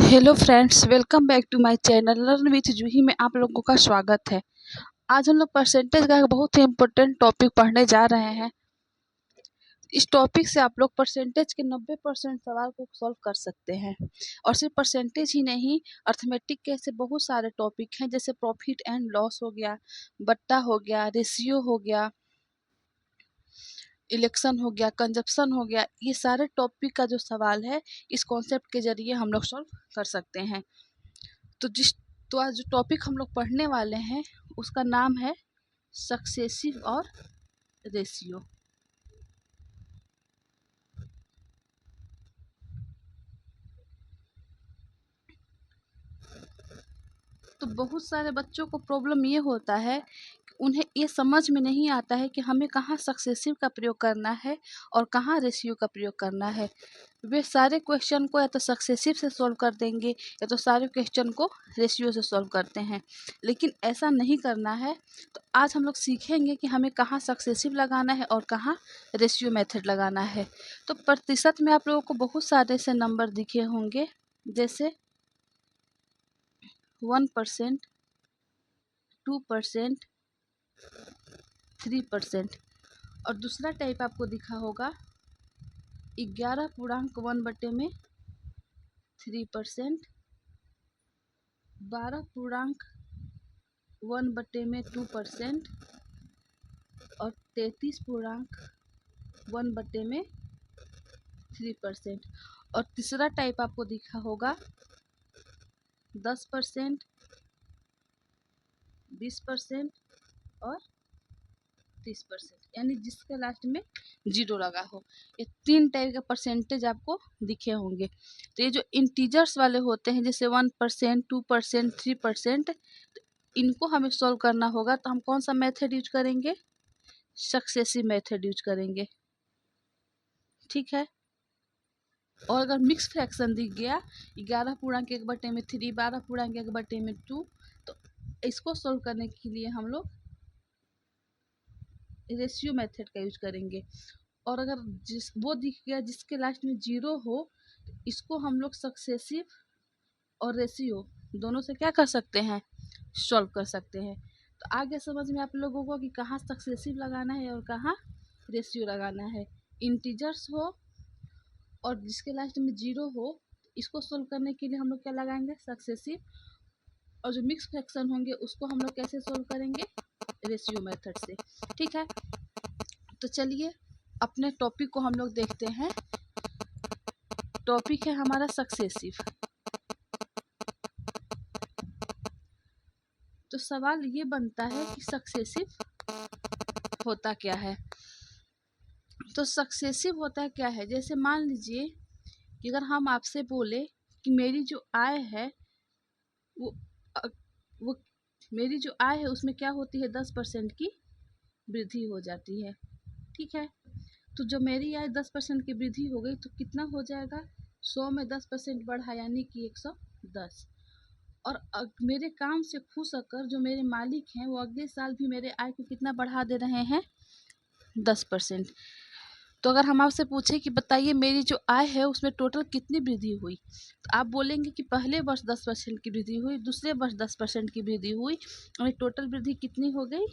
Hello friends, welcome back to my channel learn with Juhi में आप लोगों का स्वागत है। आज हम लोग परसेंटेज का एक बहुत ही इम्पोर्टेंट टॉपिक पढ़ने जा रहे हैं। इस टॉपिक से आप लोग परसेंटेज के 90% सवाल को सॉल्व कर सकते हैं। और सिर्फ परसेंटेज ही नहीं, अर्थमेटिक के ऐसे बहुत सारे टॉपिक हैं, जैसे प्रॉफिट एंड लॉस हो गया, बट्टा हो गया, रेशियो हो गया, इलेक्शन हो गया, कंजप्शन हो गया। ये सारे टॉपिक का जो सवाल है, इस कॉन्सेप्ट के जरिए हम लोग सॉल्व कर सकते हैं। तो आज जो टॉपिक हम लोग पढ़ने वाले हैं उसका नाम है सक्सेसिव और रेशियो। तो बहुत सारे बच्चों को प्रॉब्लम ये होता है कि उन्हें ये समझ में नहीं आता है कि हमें कहाँ सक्सेसिव का प्रयोग करना है और कहाँ रेशियो का प्रयोग करना है। वे सारे क्वेश्चन को या तो सक्सेसिव से सॉल्व कर देंगे या तो सारे क्वेश्चन को रेशियो से सॉल्व करते हैं, लेकिन ऐसा नहीं करना है। तो आज हम लोग सीखेंगे कि हमें कहाँ सक्सेसिव लगाना है और कहाँ रेशियो मेथड लगाना है। तो प्रतिशत में आप लोगों को बहुत सारे से नंबर दिखे होंगे, जैसे 1%, 2%, 3%। और दूसरा टाइप आपको दिखा होगा 11.1/3%, 12.1/2% और 33.1/3%। और तीसरा टाइप आपको दिखा होगा 10%, 20% और 30%, यानी जिसके लास्ट में 0 लगा हो। ये 3 टाइप का परसेंटेज आपको दिखे होंगे। तो ये जो इंटीजर्स वाले होते हैं, जैसे 1%, 2%, 3%, तो इनको हमें सॉल्व करना होगा। तो हम कौन सा मेथड यूज करेंगे? सक्सेसिव मेथड यूज करेंगे, ठीक है। और अगर मिक्स फ्रैक्शन दिख गया 11.1/3, 12.1/2, तो इसको सॉल्व करने के लिए हम लोग रेशियो मेथड का यूज करेंगे। और अगर वो दिख गया जिसके लास्ट में 0 हो, तो इसको हम लोग सक्सेसिव और रेशियो दोनों से क्या कर सकते हैं? सॉल्व कर सकते हैं। तो आगे समझ में आप लोगों को कि कहाँ सक्सेसिव लगाना है और कहाँ रेशियो लगाना है। इंटीजर्स हो और जिसके लास्ट में 0 हो, इसको सॉल्व करने के लिए हम लोग क्या लगाएंगे? सक्सेसिव। और जो मिक्स फ्रैक्शन होंगे उसको हम लोग कैसे सॉल्व करेंगे? रेशियो मेथड से, ठीक है। तो चलिए अपने टॉपिक को हम लोग देखते हैं। टॉपिक है हमारा सक्सेसिव। तो सवाल ये बनता है कि सक्सेसिव होता क्या है। तो सक्सेसिव होता क्या है, जैसे मान लीजिए कि अगर हम आपसे बोले कि मेरी जो आय है वो वो मेरी जो आय है उसमें क्या होती है? 10% की वृद्धि हो जाती है, ठीक है। तो जब मेरी आय 10% की वृद्धि हो गई तो कितना हो जाएगा? 100 में 10% बढ़ा, यानी कि 110। और मेरे काम से खुश होकर जो मेरे मालिक हैं वो अगले साल भी मेरे आय को कितना बढ़ा दे रहे हैं? 10%। तो अगर हम आपसे पूछे कि बताइए मेरी जो आय है उसमें टोटल कितनी वृद्धि हुई, तो आप बोलेंगे कि पहले वर्ष 10% की वृद्धि हुई, दूसरे वर्ष 10% की वृद्धि हुई, और टोटल वृद्धि कितनी हो गई?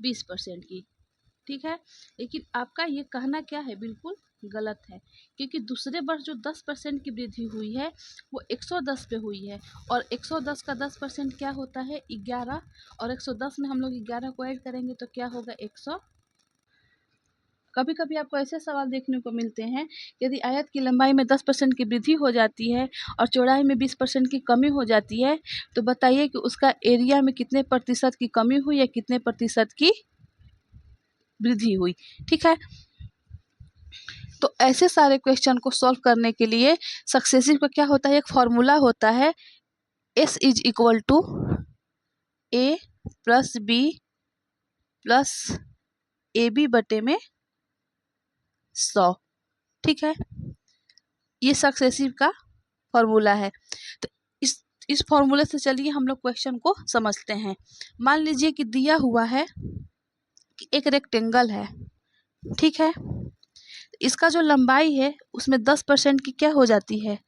20% की, ठीक है। लेकिन आपका ये कहना क्या है? बिल्कुल गलत है, क्योंकि दूसरे वर्ष जो 10% की वृद्धि हुई है वो 110 पे हुई है। और 110 का 10% क्या होता है? 11। और 110 में हम लोग 11 को ऐड करेंगे तो क्या होगा? 100। कभी कभी आपको ऐसे सवाल देखने को मिलते हैं, यदि आयत की लंबाई में 10% की वृद्धि हो जाती है और चौड़ाई में 20% की कमी हो जाती है, तो बताइए कि उसका एरिया में कितने प्रतिशत की कमी हुई या कितने प्रतिशत की वृद्धि हुई, ठीक है। तो ऐसे सारे क्वेश्चन को सॉल्व करने के लिए सक्सेसिव का क्या होता है? एक फॉर्मूला होता है, S is equal to A plus B plus AB बटे में 100, ठीक है। ये सक्सेसिव का फॉर्मूला है। तो इस फॉर्मूले से चलिए हम लोग क्वेश्चन को समझते हैं। मान लीजिए कि दिया हुआ है कि एक रेक्टेंगल है, ठीक है। इसका जो लंबाई है उसमें 10% की क्या हो जाती है?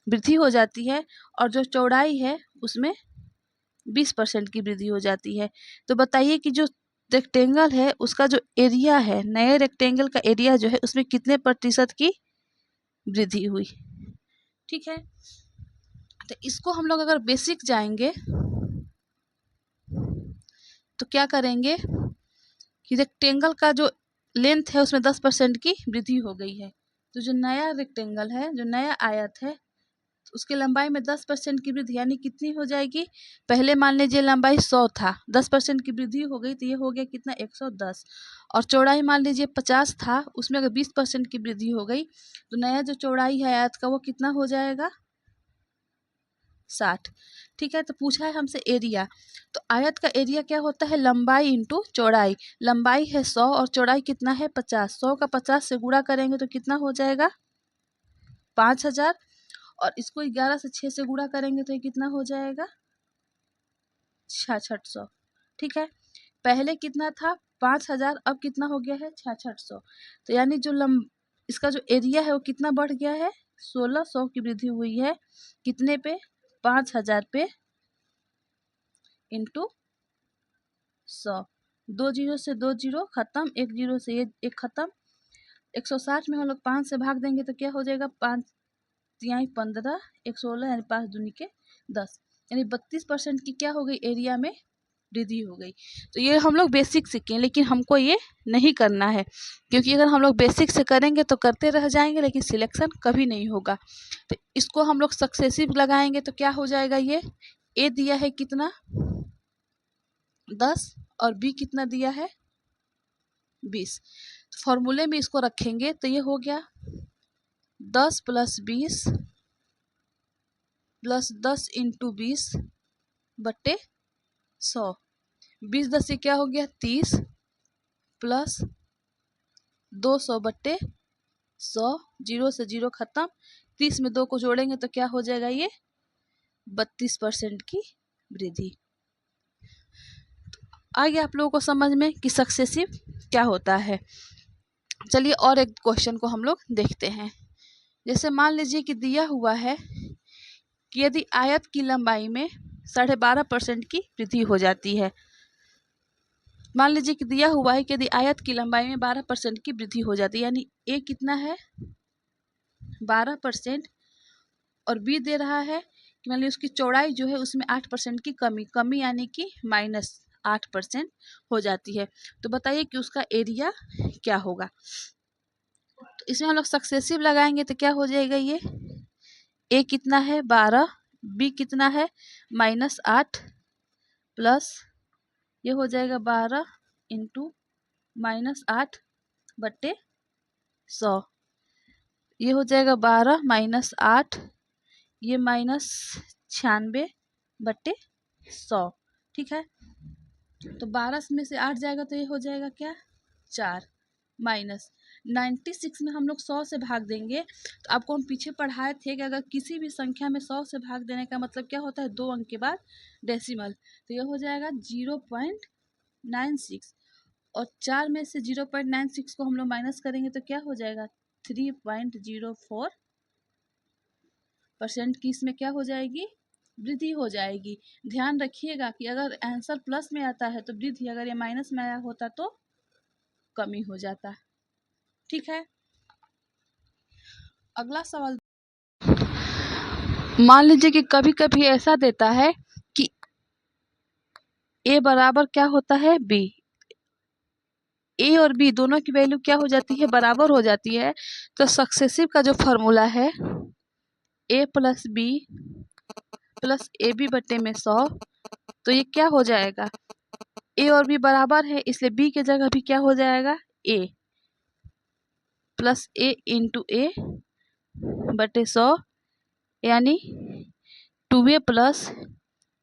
वृद्धि हो जाती है और जो चौड़ाई है उसमें 20% की वृद्धि हो जाती है। तो बताइए कि जो रेक्टेंगल है उसका जो एरिया है, नए रेक्टेंगल का एरिया जो है उसमें कितने प्रतिशत की वृद्धि हुई। ठीक है, तो इसको हम लोग अगर बेसिक जाएंगे तो क्या करेंगे कि रेक्टेंगल का जो लेंथ है उसमें 10% की वृद्धि हो गई है। तो जो नया रेक्टेंगल है, जो नया आयत है, उसकी लंबाई में 10% की वृद्धि यानी कितनी हो जाएगी। पहले मान लीजिए लंबाई 100 था, 10% की वृद्धि हो गई तो ये हो गया कितना 110। और चौड़ाई मान लीजिए 50 था, उसमें अगर 20% की वृद्धि हो गई तो नया जो चौड़ाई है आयत का वो कितना हो जाएगा 60। ठीक है, तो पूछा है हमसे एरिया। तो आयत का एरिया क्या होता है, लंबाई इंटू चौड़ाई। लंबाई है 100 और चौड़ाई कितना है 50। 100 का 50 से गुणा करेंगे तो कितना हो जाएगा 5000। और इसको 11 से 6 से गुणा करेंगे तो ये कितना हो जाएगा 6600। ठीक है, पहले कितना था 5000, अब कितना हो गया है 6600। तो यानी जो इसका जो एरिया है वो कितना बढ़ गया है 1600 की वृद्धि हुई है। कितने पे 5000 पे इंटू 100। 2 जीरो से 2 जीरो खत्म, 1 जीरो से ये 1 खत्म। 160 में हम लोग 5 से भाग देंगे तो क्या हो जाएगा 5 यहाँ 15, 1 16 यानी 5 दूनी के 10, यानी 32% की क्या हो गई एरिया में वृद्धि हो गई। तो ये हम लोग बेसिक सीखें, लेकिन हमको ये नहीं करना है, क्योंकि अगर हम लोग बेसिक से करेंगे तो करते रह जाएंगे लेकिन सिलेक्शन कभी नहीं होगा। तो इसको हम लोग सक्सेसिव लगाएंगे तो क्या हो जाएगा, ये ए दिया है कितना 10 और बी कितना दिया है 20। फॉर्मूले में इसको रखेंगे तो ये हो गया 10 + 20 + 10 × 20 बट्टे 100। 20 10 से क्या हो गया 30 प्लस 200 बट्टे 100। 0 से 0 खत्म, 30 में 2 को जोड़ेंगे तो क्या हो जाएगा ये 32% की वृद्धि। आ गया आप लोगों को समझ में कि सक्सेसिव क्या होता है। चलिए और एक क्वेश्चन को हम लोग देखते हैं। जैसे मान लीजिए कि दिया हुआ है कि यदि आयत की लंबाई में 12.5% की वृद्धि हो जाती है। मान लीजिए कि दिया हुआ है कि यदि आयत की लंबाई में 12% की वृद्धि हो जाती है, यानी ए कितना है 12% और बी दे रहा है कि मान लीजिए उसकी चौड़ाई जो है उसमें 8% की कमी यानी कि -8% हो जाती है। तो बताइए कि उसका एरिया क्या होगा। तो इसमें हम लोग सक्सेसिव लगाएंगे तो क्या हो जाएगा, ये ए कितना है 12, बी कितना है -8 प्लस ये हो जाएगा 12 × -8 बट्टे 100। ये हो जाएगा 12 - 8, ये -96 बट्टे 100। ठीक है, तो 12 में से 8 जाएगा तो ये हो जाएगा क्या 4 माइनस 96 में हम लोग 100 से भाग देंगे। तो आपको हम पीछे पढ़ाए थे कि अगर किसी भी संख्या में 100 से भाग देने का मतलब क्या होता है 2 अंक के बाद डेसिमल। तो ये हो जाएगा 0.96 और 4 में से 0.96 को हम लोग माइनस करेंगे तो क्या हो जाएगा 3.04% की इसमें क्या हो जाएगी वृद्धि हो जाएगी। ध्यान रखिएगा कि अगर आंसर प्लस में आता है तो वृद्धि, अगर ये माइनस में आया होता तो कमी हो जाता। ठीक है, अगला सवाल। मान लीजिए कि कभी कभी ऐसा देता है कि ए बराबर क्या होता है बी। ए और बी दोनों की वैल्यू क्या हो जाती है बराबर हो जाती है। तो सक्सेसिव का जो फॉर्मूला है ए + बी + AB बट्टे में 100। तो ये क्या हो जाएगा ए और बी बराबर है इसलिए बी की जगह भी क्या हो जाएगा ए + A × A बटे 100 यानी 2A +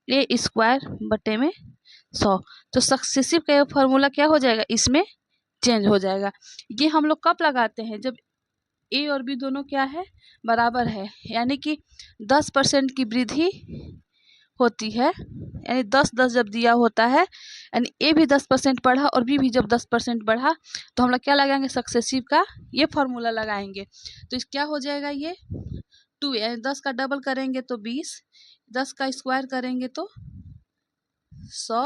A² बटे में 100। तो सक्सेसिव का फॉर्मूला क्या हो जाएगा इसमें चेंज हो जाएगा। ये हम लोग कब लगाते हैं जब ए और बी दोनों क्या है बराबर है, यानी कि 10% की वृद्धि होती है, यानी 10-10 जब दिया होता है यानी ए भी 10% बढ़ा और बी भी जब 10% बढ़ा तो हम लोग क्या लगाएंगे सक्सेसिव का ये फॉर्मूला लगाएंगे। तो इस क्या हो जाएगा ये 2 यानी 10 का डबल करेंगे तो 20, 10 का स्क्वायर करेंगे तो 100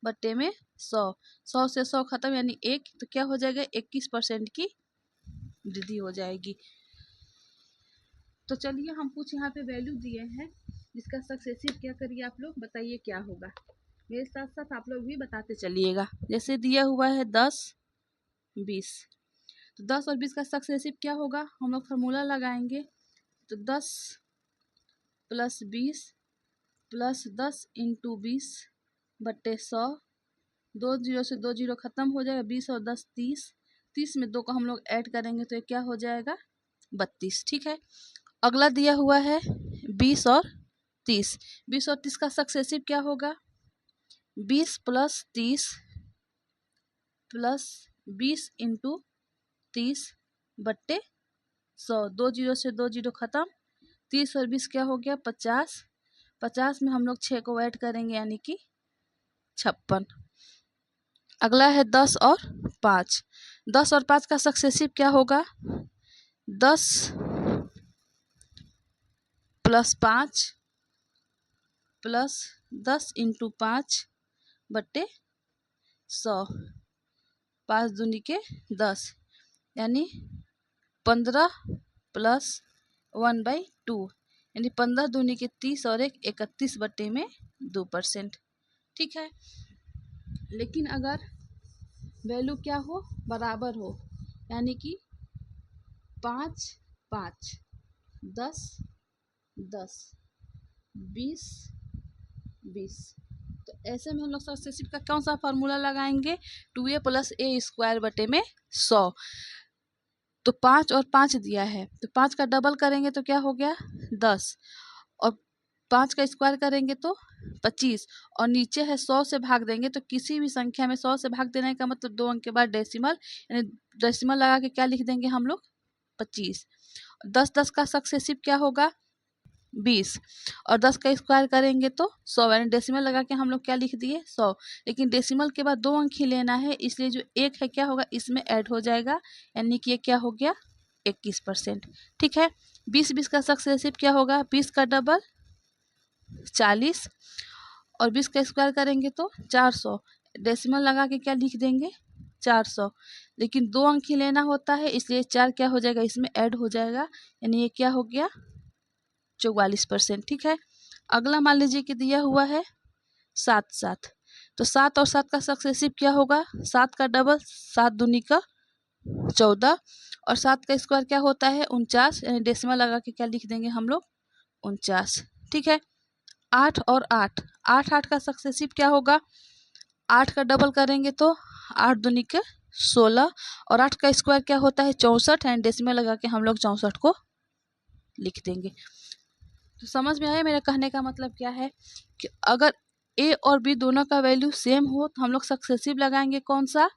बट्टे में 100, 100 से 100 खत्म यानी 1, तो क्या हो जाएगा 21% की वृद्धि हो जाएगी। तो चलिए हम कुछ यहाँ पे वैल्यू दिए हैं जिसका सक्सेसिव क्या करिए आप लोग बताइए क्या होगा, मेरे साथ साथ आप लोग भी बताते चलिएगा। जैसे दिया हुआ है 10 20, तो 10 और 20 का सक्सेसिव क्या होगा, हम लोग फार्मूला लगाएंगे। तो 10 प्लस 20 प्लस 10 इंटू 20 बट्टे 100, 2 जीरो से 2 जीरो खत्म हो जाएगा, 20 और 10 30, 30 में 2 को हम लोग ऐड करेंगे तो ये क्या हो जाएगा 32। ठीक है, अगला दिया हुआ है 20 और 30, 20 और 30 का सक्सेसिव क्या होगा, 20 प्लस 30 प्लस 20 इंटू 30 बट्टे 100, 2 जीरो से 2 जीरो खत्म, 30 और 20 क्या हो गया 50, 50 में हम लोग 6 को ऐड करेंगे यानी कि 56। अगला है 10 और 5, 10 और 5 का सक्सेसिव क्या होगा, 10 प्लस 5 प्लस 10 इंटू 5 बट्टे 100, 5 दूनी के 10 यानी 15 प्लस 1/2 यानी 15 दूनी के 30 और 1 31 बट्टे में 2%। ठीक है, लेकिन अगर वैल्यू क्या हो बराबर हो यानी कि 5 5 10 10 20 20, तो ऐसे में हम लोग सक्सेसिव का कौन सा फार्मूला लगाएंगे, 2a प्लस ए स्क्वायर बटे में 100। तो 5 और 5 दिया है तो 5 का डबल करेंगे तो क्या हो गया 10, और 5 का स्क्वायर करेंगे तो 25, और नीचे है 100 से भाग देंगे तो किसी भी संख्या में 100 से भाग देने का मतलब 2 अंक के बाद डेसिमल, यानी डेसिमल लगा के क्या लिख देंगे हम लोग 25। 10 10 का सक्सेसिव क्या होगा 20, और 10 का स्क्वायर करेंगे तो 100, यानी डेसिमल लगा के हम लोग क्या लिख दिए 100, लेकिन डेसिमल के बाद 2 अंक ही लेना है इसलिए जो 1 है क्या होगा इसमें ऐड हो जाएगा यानी कि ये क्या हो गया 21%। ठीक है, 20 20 का सक्सेसिव क्या होगा, 20 का डबल 40, और 20 का स्क्वायर करेंगे तो 400, डेसिमल लगा के क्या लिख देंगे 400, लेकिन 2 अंक ही लेना होता है इसलिए 4 क्या हो जाएगा इसमें ऐड हो जाएगा यानी ये क्या हो गया 44%। ठीक है, अगला मान लीजिए कि दिया हुआ है 7 7, तो 7 और 7 का सक्सेसिव क्या होगा, 7 का डबल 7 दूनी का 14, और 7 का स्क्वायर क्या होता है 49, यानी डेसिमल लगा के क्या लिख देंगे हम लोग 49। ठीक है, 8 और 8, 8 8 का सक्सेसिव क्या होगा, 8 का डबल करेंगे तो 8 दूनी के 16, और 8 का स्क्वायर क्या होता है 64, एंड डेसिमल लगा के हम लोग 64 को लिख देंगे। तो समझ में आया मेरा कहने का मतलब क्या है कि अगर ए और बी दोनों का वैल्यू सेम हो तो हम लोग सक्सेसिव लगाएंगे कौन सा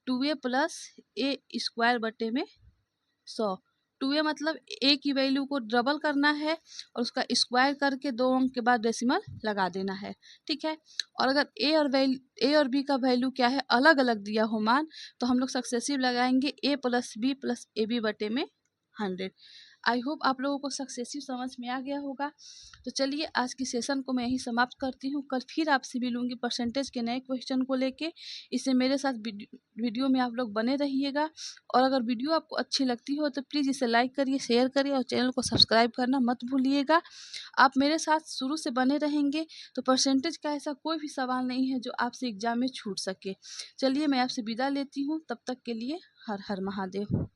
2a प्लस ए स्क्वायर बटे में 100। 2a मतलब ए की वैल्यू को डबल करना है और उसका स्क्वायर करके 2 अंक के बाद डेसिमल लगा देना है। ठीक है, और अगर ए और बी का वैल्यू क्या है अलग अलग दिया हो मान, तो हम लोग सक्सेसिव लगाएंगे a plus B plus A B बटे में 100। आई होप आप लोगों को सक्सेसिव समझ में आ गया होगा। तो चलिए आज की सेशन को मैं यहीं समाप्त करती हूँ, कल फिर आपसे मिलूंगी परसेंटेज के नए क्वेश्चन को लेके। इससे मेरे साथ वीडियो में आप लोग बने रहिएगा, और अगर वीडियो आपको अच्छी लगती हो तो प्लीज़ इसे लाइक करिए, शेयर करिए और चैनल को सब्सक्राइब करना मत भूलिएगा। आप मेरे साथ शुरू से बने रहेंगे तो परसेंटेज का ऐसा कोई भी सवाल नहीं है जो आपसे एग्जाम में छूट सके। चलिए मैं आपसे विदा लेती हूँ, तब तक के लिए हर हर महादेव।